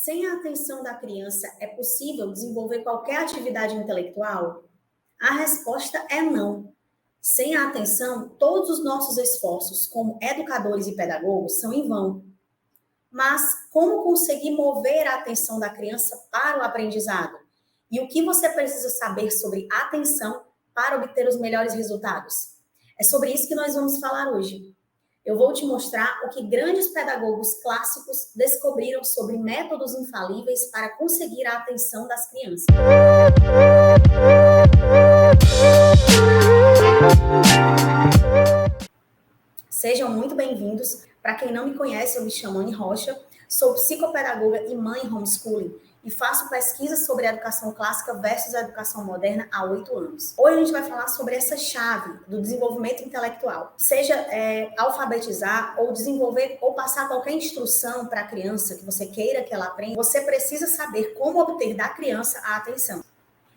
Sem a atenção da criança, é possível desenvolver qualquer atividade intelectual? A resposta é não. Sem a atenção, todos os nossos esforços como educadores e pedagogos são em vão. Mas como conseguir mover a atenção da criança para o aprendizado? E o que você precisa saber sobre atenção para obter os melhores resultados? É sobre isso que nós vamos falar hoje. Eu vou te mostrar o que grandes pedagogos clássicos descobriram sobre métodos infalíveis para conseguir a atenção das crianças. Sejam muito bem-vindos. Para quem não me conhece, eu me chamo Anne Rocha, sou psicopedagoga e mãe homeschooling e faço pesquisa sobre a educação clássica versus a educação moderna há 8 anos. Hoje a gente vai falar sobre essa chave do desenvolvimento intelectual. Seja alfabetizar ou desenvolver ou passar qualquer instrução para a criança que você queira que ela aprenda, você precisa saber como obter da criança a atenção.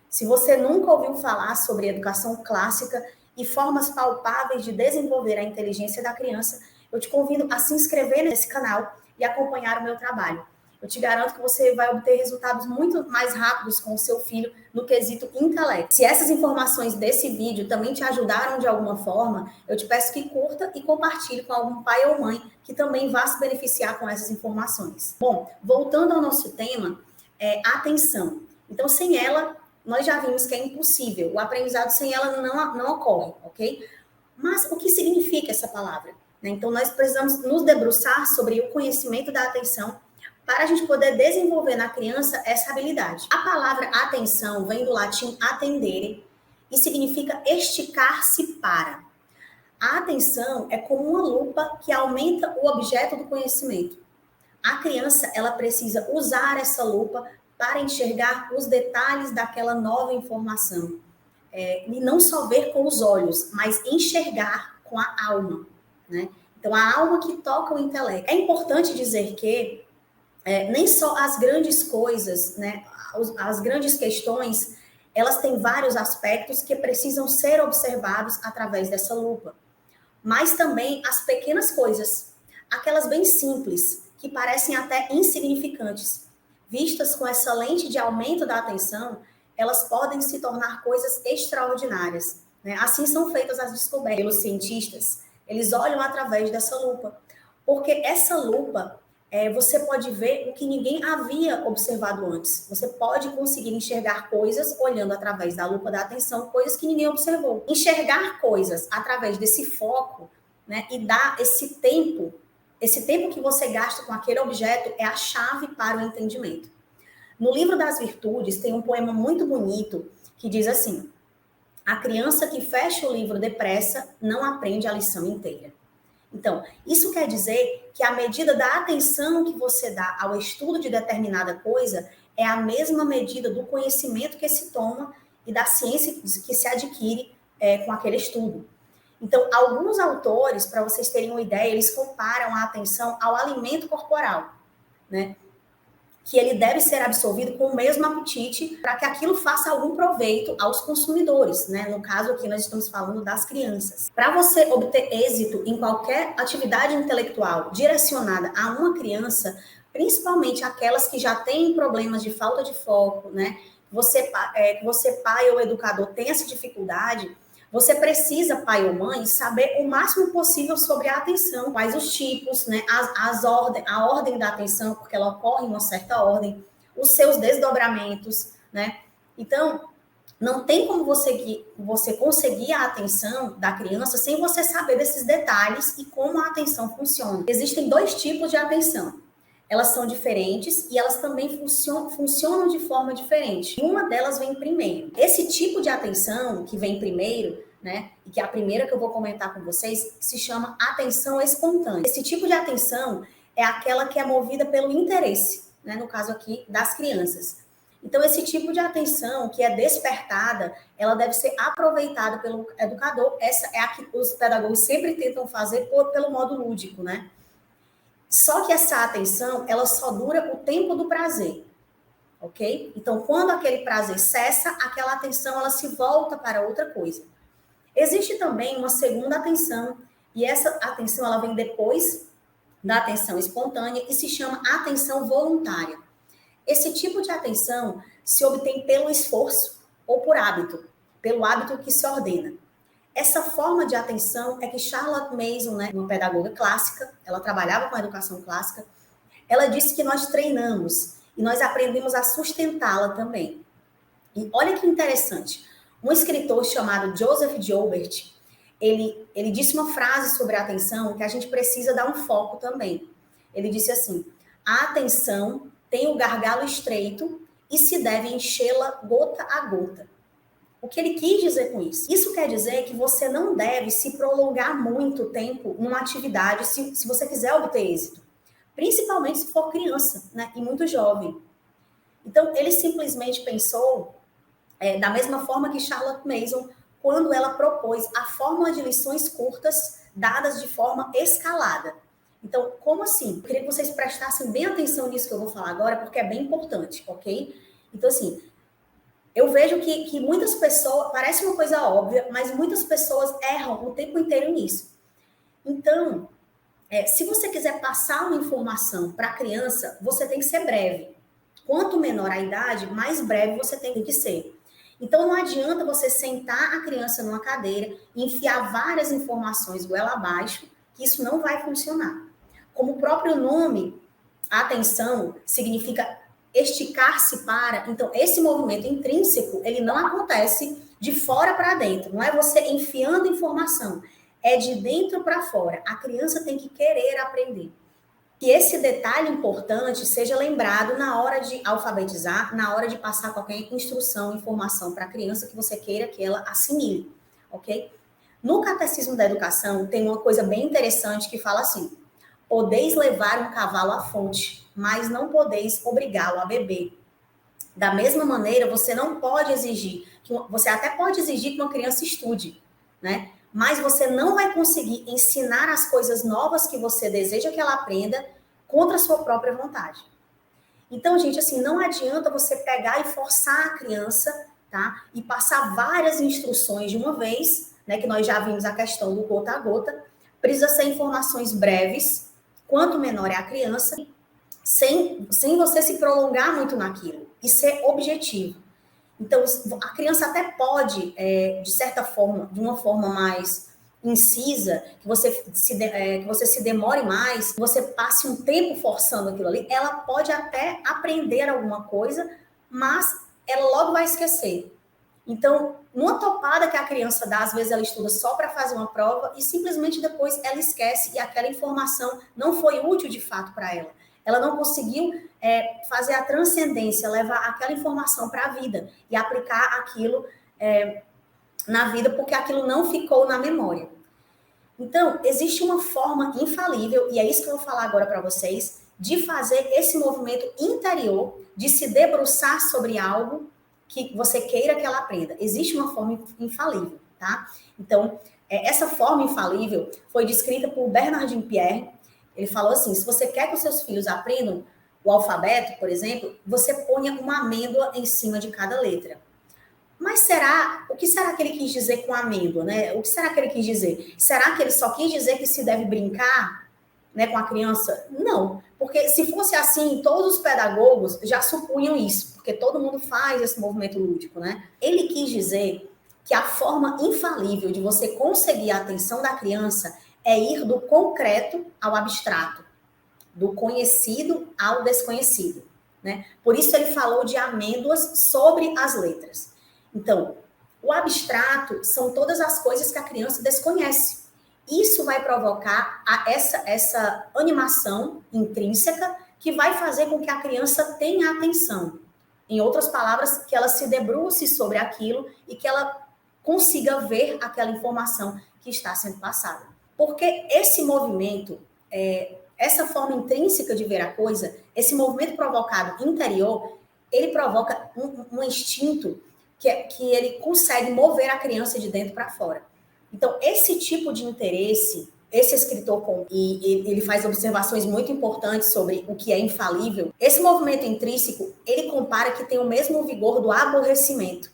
Se você nunca ouviu falar sobre educação clássica e formas palpáveis de desenvolver a inteligência da criança, eu te convido a se inscrever nesse canal e acompanhar o meu trabalho. Eu te garanto que você vai obter resultados muito mais rápidos com o seu filho no quesito intelecto. Se essas informações desse vídeo também te ajudaram de alguma forma, eu te peço que curta e compartilhe com algum pai ou mãe que também vá se beneficiar com essas informações. Bom, voltando ao nosso tema, atenção. Então, sem ela, nós já vimos que é impossível. O aprendizado sem ela não ocorre, ok? Mas o que significa essa palavra? Então, nós precisamos nos debruçar sobre o conhecimento da atenção para a gente poder desenvolver na criança essa habilidade. A palavra atenção vem do latim attendere e significa esticar-se para. A atenção é como uma lupa que aumenta o objeto do conhecimento. A criança, ela precisa usar essa lupa para enxergar os detalhes daquela nova informação. E não só ver com os olhos, mas enxergar com a alma, né? Então, a alma que toca o intelecto. É importante dizer que nem só as grandes coisas, né, as grandes questões, elas têm vários aspectos que precisam ser observados através dessa lupa. Mas também as pequenas coisas, aquelas bem simples, que parecem até insignificantes. Vistas com essa lente de aumento da atenção, elas podem se tornar coisas extraordinárias, né? Assim são feitas as descobertas pelos cientistas. Eles olham através dessa lupa, porque essa lupa, você pode ver o que ninguém havia observado antes. Você pode conseguir enxergar coisas olhando através da lupa da atenção, coisas que ninguém observou. Enxergar coisas através desse foco, né, e dar esse tempo que você gasta com aquele objeto é a chave para o entendimento. No livro das Virtudes tem um poema muito bonito que diz assim: a criança que fecha o livro depressa não aprende a lição inteira. Então, isso quer dizer que a medida da atenção que você dá ao estudo de determinada coisa é a mesma medida do conhecimento que se toma e da ciência que se adquire com aquele estudo. Então, alguns autores, para vocês terem uma ideia, eles comparam a atenção ao alimento corporal, né? Que ele deve ser absorvido com o mesmo apetite para que aquilo faça algum proveito aos consumidores, né? No caso aqui nós estamos falando das crianças. Para você obter êxito em qualquer atividade intelectual direcionada a uma criança, principalmente aquelas que já têm problemas de falta de foco, né? Você pai ou educador tem essa dificuldade, você precisa, pai ou mãe, saber o máximo possível sobre a atenção, quais os tipos, né, a ordem da atenção, porque ela ocorre em uma certa ordem, os seus desdobramentos, né? Então, não tem como você conseguir a atenção da criança sem você saber desses detalhes e como a atenção funciona. Existem 2 tipos de atenção. Elas são diferentes e elas também funcionam de forma diferente. Uma delas vem primeiro. Esse tipo de atenção que vem primeiro, né, e que é a primeira que eu vou comentar com vocês, se chama atenção espontânea. Esse tipo de atenção é aquela que é movida pelo interesse, né, no caso aqui das crianças. Então, esse tipo de atenção que é despertada, ela deve ser aproveitada pelo educador. Essa é a que os pedagogos sempre tentam fazer pelo modo lúdico, né? Só que essa atenção, ela só dura o tempo do prazer, ok? Então, quando aquele prazer cessa, aquela atenção, ela se volta para outra coisa. Existe também uma segunda atenção, e essa atenção, ela vem depois da atenção espontânea e se chama atenção voluntária. Esse tipo de atenção se obtém pelo esforço ou por hábito, pelo hábito que se ordena. Essa forma de atenção é que Charlotte Mason, né, uma pedagoga clássica, ela trabalhava com a educação clássica, ela disse que nós treinamos e nós aprendemos a sustentá-la também. E olha que interessante, um escritor chamado Joseph Joubert, ele disse uma frase sobre a atenção que a gente precisa dar um foco também. Ele disse assim: a atenção tem o gargalo estreito e se deve enchê-la gota a gota. O que ele quis dizer com isso? Isso quer dizer que você não deve se prolongar muito tempo numa atividade se você quiser obter êxito. Principalmente se for criança, né, e muito jovem. Então, ele simplesmente pensou da mesma forma que Charlotte Mason, quando ela propôs a fórmula de lições curtas dadas de forma escalada. Então, como assim? Eu queria que vocês prestassem bem atenção nisso que eu vou falar agora, porque é bem importante, ok? Então, assim, eu vejo que muitas pessoas, parece uma coisa óbvia, mas muitas pessoas erram o tempo inteiro nisso. Então, se você quiser passar uma informação para a criança, você tem que ser breve. Quanto menor a idade, mais breve você tem que ser. Então, não adianta você sentar a criança numa cadeira e enfiar várias informações goela abaixo, que isso não vai funcionar. Como o próprio nome, atenção, significa esticar-se para. Então, esse movimento intrínseco, ele não acontece de fora para dentro. Não é você enfiando informação. É de dentro para fora. A criança tem que querer aprender. Que esse detalhe importante seja lembrado na hora de alfabetizar, na hora de passar qualquer instrução, informação para a criança que você queira que ela assimile, ok? No Catecismo da Educação tem uma coisa bem interessante que fala assim: podeis levar um cavalo à fonte, mas não podeis obrigá-lo a beber. Da mesma maneira, você não pode exigir, você até pode exigir que uma criança estude, né? Mas você não vai conseguir ensinar as coisas novas que você deseja que ela aprenda contra a sua própria vontade. Então, gente, assim, não adianta você pegar e forçar a criança, tá? E passar várias instruções de uma vez, né? Que nós já vimos a questão do gota a gota. Precisa ser informações breves, quanto menor é a criança, sem você se prolongar muito naquilo e ser objetivo. Então, a criança até pode, de certa forma, de uma forma mais incisa, que você se demore mais, que você passe um tempo forçando aquilo ali, ela pode até aprender alguma coisa, mas ela logo vai esquecer. Então, numa topada que a criança dá, às vezes ela estuda só para fazer uma prova e simplesmente depois ela esquece e aquela informação não foi útil de fato para ela. Ela não conseguiu fazer a transcendência, levar aquela informação para a vida e aplicar aquilo na vida, porque aquilo não ficou na memória. Então, existe uma forma infalível, e é isso que eu vou falar agora para vocês, de fazer esse movimento interior, de se debruçar sobre algo que você queira que ela aprenda. Existe uma forma infalível, tá? Então, essa forma infalível foi descrita por Bernardin Pierre. Ele falou assim: se você quer que os seus filhos aprendam o alfabeto, por exemplo, você ponha uma amêndoa em cima de cada letra. Mas o que será que ele quis dizer com amêndoa, né? O que será que ele quis dizer? Será que ele só quis dizer que se deve brincar, né, com a criança? Não, porque se fosse assim, todos os pedagogos já supunham isso, porque todo mundo faz esse movimento lúdico, né? Ele quis dizer que a forma infalível de você conseguir a atenção da criança é ir do concreto ao abstrato, do conhecido ao desconhecido, né? Por isso ele falou de amêndoas sobre as letras. Então, o abstrato são todas as coisas que a criança desconhece. Isso vai provocar essa animação intrínseca que vai fazer com que a criança tenha atenção. Em outras palavras, que ela se debruce sobre aquilo e que ela consiga ver aquela informação que está sendo passada. Porque esse movimento, essa forma intrínseca de ver a coisa, esse movimento provocado interior, ele provoca um instinto que ele consegue mover a criança de dentro para fora. Então, esse tipo de interesse, esse escritor, ele faz observações muito importantes sobre o que é infalível. Esse movimento intrínseco, ele compara que tem o mesmo vigor do aborrecimento.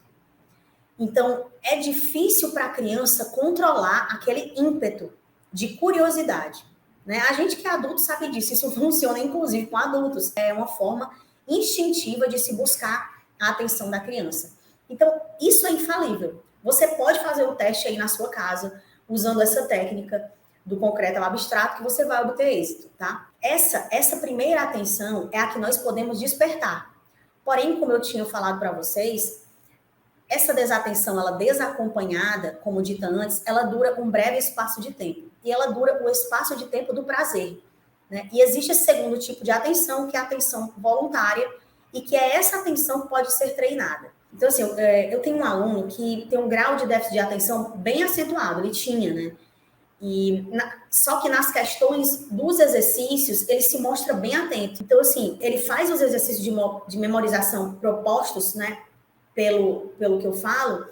Então, é difícil para a criança controlar aquele ímpeto de curiosidade, né? A gente que é adulto sabe disso, isso funciona inclusive com adultos. É uma forma instintiva de se buscar a atenção da criança. Então, isso é infalível. Você pode fazer o teste aí na sua casa, usando essa técnica do concreto ao abstrato, que você vai obter êxito, tá? Essa primeira atenção é a que nós podemos despertar. Porém, como eu tinha falado para vocês, essa desatenção, ela desacompanhada, como dita antes, ela dura um breve espaço de tempo. E ela dura o espaço de tempo do prazer, né? E existe esse segundo tipo de atenção, que é a atenção voluntária, e que é essa atenção que pode ser treinada. Então, assim, eu tenho um aluno que tem um grau de déficit de atenção bem acentuado, ele tinha, né? Só que nas questões dos exercícios, ele se mostra bem atento. Então, assim, ele faz os exercícios de memorização propostos, né, pelo que eu falo,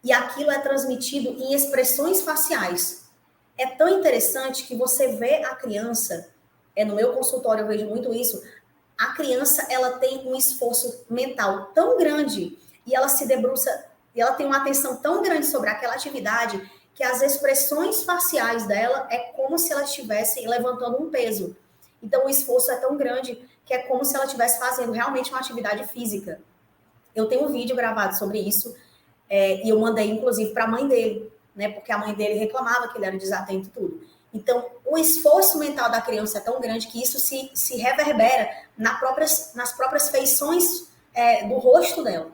e aquilo é transmitido em expressões faciais. É tão interessante que você vê a criança, no meu consultório eu vejo muito isso, a criança, ela tem um esforço mental tão grande, e ela se debruça, e ela tem uma atenção tão grande sobre aquela atividade, que as expressões faciais dela é como se ela estivesse levantando um peso. Então, o esforço é tão grande que é como se ela estivesse fazendo realmente uma atividade física. Eu tenho um vídeo gravado sobre isso, e eu mandei, inclusive, para a mãe dele, né? Porque a mãe dele reclamava que ele era desatento e tudo. Então, o esforço mental da criança é tão grande que isso se reverbera nas próprias feições do rosto dela.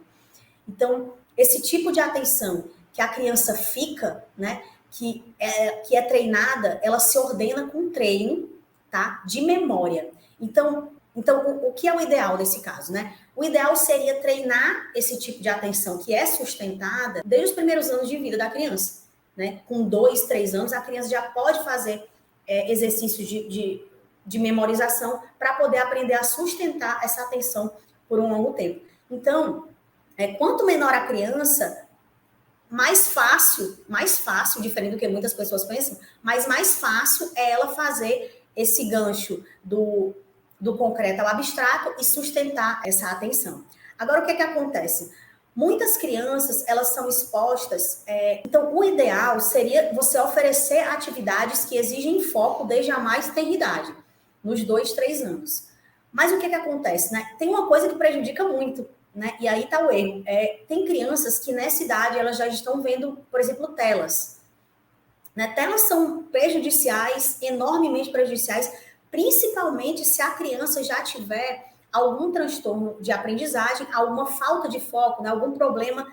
Então, esse tipo de atenção que a criança fica, né, que é treinada, ela se ordena com treino, tá, de memória. Então o que é o ideal nesse caso, né? O ideal seria treinar esse tipo de atenção que é sustentada desde os primeiros anos de vida da criança, né? Com 2, 3 anos, a criança já pode fazer exercícios de memorização para poder aprender a sustentar essa atenção por um longo tempo. Então, quanto menor a criança, mais fácil, diferente do que muitas pessoas pensam, mas mais fácil é ela fazer esse gancho do concreto ao abstrato e sustentar essa atenção. Agora, o que acontece? Muitas crianças, elas são expostas, então o ideal seria você oferecer atividades que exigem foco desde a mais tenra idade, nos 2, 3 anos. Mas o que acontece, né? Tem uma coisa que prejudica muito, né? E aí está o erro. Tem crianças que nessa idade elas já estão vendo, por exemplo, telas. Né? Telas são prejudiciais, enormemente prejudiciais, principalmente se a criança já tiver algum transtorno de aprendizagem, alguma falta de foco, né? Algum problema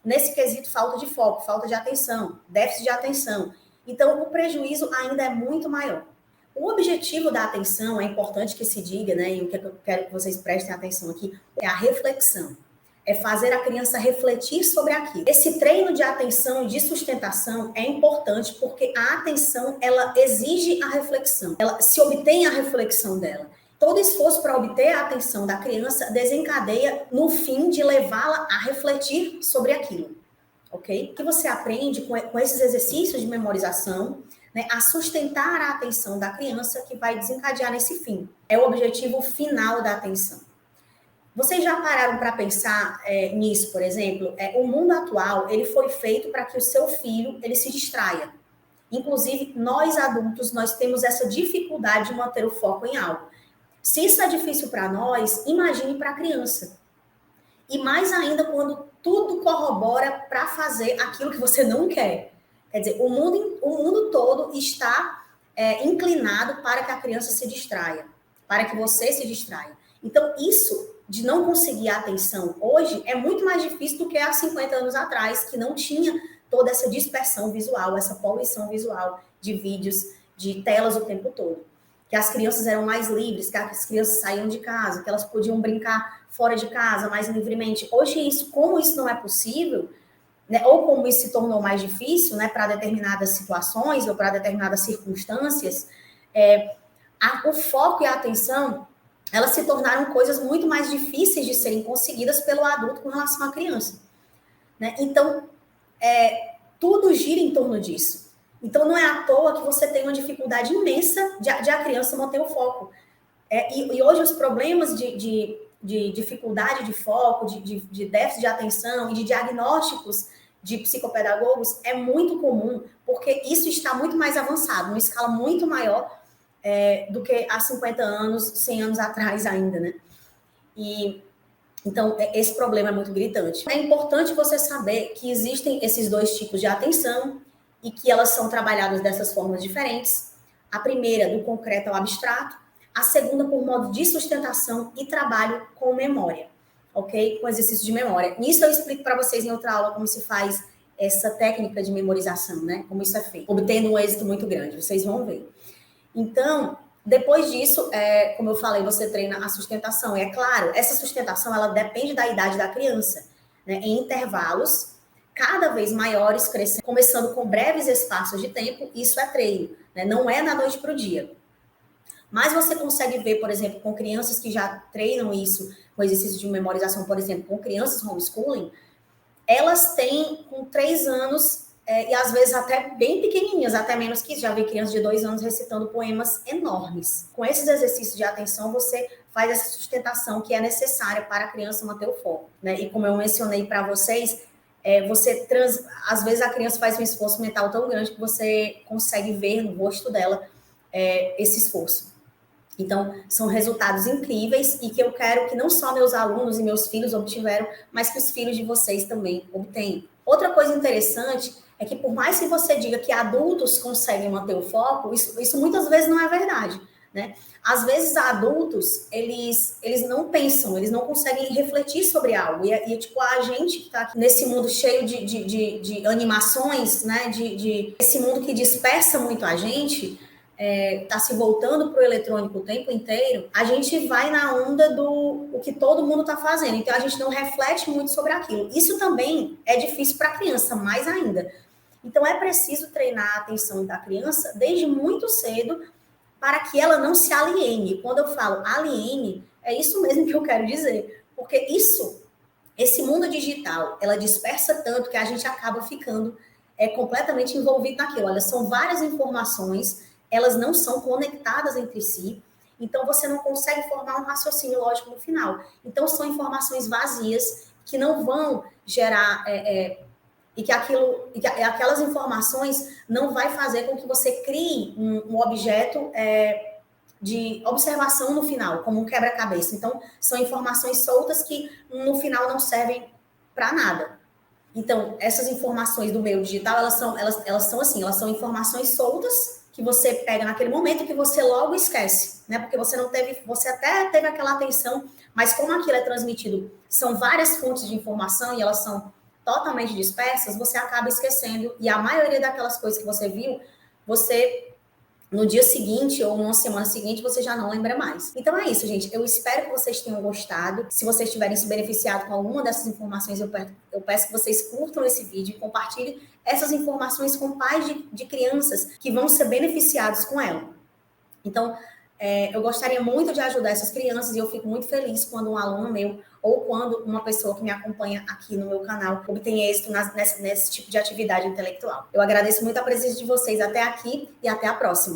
nesse quesito, falta de foco, falta de atenção, déficit de atenção. Então, o prejuízo ainda é muito maior. O objetivo da atenção, é importante que se diga, né, e o que eu quero que vocês prestem atenção aqui, é a reflexão. É fazer a criança refletir sobre aquilo. Esse treino de atenção e de sustentação é importante porque a atenção, ela exige a reflexão. Ela se obtém a reflexão dela. Todo esforço para obter a atenção da criança desencadeia no fim de levá-la a refletir sobre aquilo. Ok? O que você aprende com esses exercícios de memorização, né, a sustentar a atenção da criança, que vai desencadear nesse fim. É o objetivo final da atenção. Vocês já pararam para pensar nisso, por exemplo? O mundo atual, ele foi feito para que o seu filho, ele se distraia. Inclusive, nós adultos, nós temos essa dificuldade de manter o foco em algo. Se isso é difícil para nós, imagine para a criança. E mais ainda quando tudo corrobora para fazer aquilo que você não quer. Quer dizer, o mundo todo está inclinado para que a criança se distraia, para que você se distraia. Então, isso de não conseguir a atenção hoje é muito mais difícil do que há 50 anos atrás, que não tinha toda essa dispersão visual, essa poluição visual de vídeos, de telas o tempo todo. Que as crianças eram mais livres, que as crianças saíam de casa, que elas podiam brincar fora de casa mais livremente. Hoje, como isso não é possível, né, ou como isso se tornou mais difícil, né, para determinadas situações ou para determinadas circunstâncias, o foco e a atenção, elas se tornaram coisas muito mais difíceis de serem conseguidas pelo adulto com relação à criança. Né? Então, tudo gira em torno disso. Então, não é à toa que você tem uma dificuldade imensa de a criança manter o foco. E hoje os problemas de dificuldade de foco, de déficit de atenção e de diagnósticos de psicopedagogos é muito comum, porque isso está muito mais avançado, numa escala muito maior do que há 50 anos, 100 anos atrás ainda, né? E então, esse problema é muito gritante. É importante você saber que existem esses dois tipos de atenção e que elas são trabalhadas dessas formas diferentes. A primeira, do concreto ao abstrato. A segunda, por modo de sustentação e trabalho com memória, ok? Com exercício de memória. Isso eu explico para vocês em outra aula como se faz essa técnica de memorização, né? Como isso é feito, obtendo um êxito muito grande. Vocês vão ver. Então, depois disso, como eu falei, você treina a sustentação. E é claro, essa sustentação, ela depende da idade da criança, né? Em intervalos cada vez maiores, crescendo, começando com breves espaços de tempo, isso é treino, né? Não é da noite para o dia. Mas você consegue ver, por exemplo, com crianças que já treinam isso, com exercício de memorização, por exemplo, com crianças homeschooling, elas têm com 3 anos, e às vezes até bem pequenininhas, até menos que isso. Já vi crianças de 2 anos recitando poemas enormes. Com esses exercícios de atenção, você faz essa sustentação que é necessária para a criança manter o foco, né? E como eu mencionei para vocês, às vezes a criança faz um esforço mental tão grande que você consegue ver no rosto dela esse esforço. Então, são resultados incríveis e que eu quero que não só meus alunos e meus filhos obtiveram, mas que os filhos de vocês também obtenham. Outra coisa interessante é que, por mais que você diga que adultos conseguem manter o foco, isso muitas vezes não é verdade, né? Às vezes, adultos, eles não pensam, eles não conseguem refletir sobre algo. E tipo, a gente que está aqui nesse mundo cheio de animações, né? Esse mundo que dispersa muito a gente, tá se voltando para o eletrônico o tempo inteiro, a gente vai na onda do o que todo mundo está fazendo. Então, a gente não reflete muito sobre aquilo. Isso também é difícil para a criança, mais ainda. Então, é preciso treinar a atenção da criança desde muito cedo para que ela não se aliene. Quando eu falo aliene, é isso mesmo que eu quero dizer. Porque esse mundo digital, ela dispersa tanto que a gente acaba ficando completamente envolvido naquilo. Olha, são várias informações, elas não são conectadas entre si, então você não consegue formar um raciocínio lógico no final. Então são informações vazias que não vão gerar e que aquelas informações não vai fazer com que você crie um objeto de observação no final, como um quebra-cabeça. Então são informações soltas que no final não servem para nada. Então, essas informações do meio digital, elas são assim, elas são informações soltas que você pega naquele momento que você logo esquece, né? Porque você até teve aquela atenção, mas como aquilo é transmitido, são várias fontes de informação e elas são totalmente dispersas, você acaba esquecendo. E a maioria daquelas coisas que você viu, você no dia seguinte ou numa semana seguinte, você já não lembra mais. Então é isso, gente. Eu espero que vocês tenham gostado. Se vocês tiverem se beneficiado com alguma dessas informações, eu peço que vocês curtam esse vídeo e compartilhem essas informações com pais de crianças que vão ser beneficiados com ela. Então, eu gostaria muito de ajudar essas crianças e eu fico muito feliz quando um aluno meu ou quando uma pessoa que me acompanha aqui no meu canal obtém êxito nesse tipo de atividade intelectual. Eu agradeço muito a presença de vocês até aqui e até a próxima.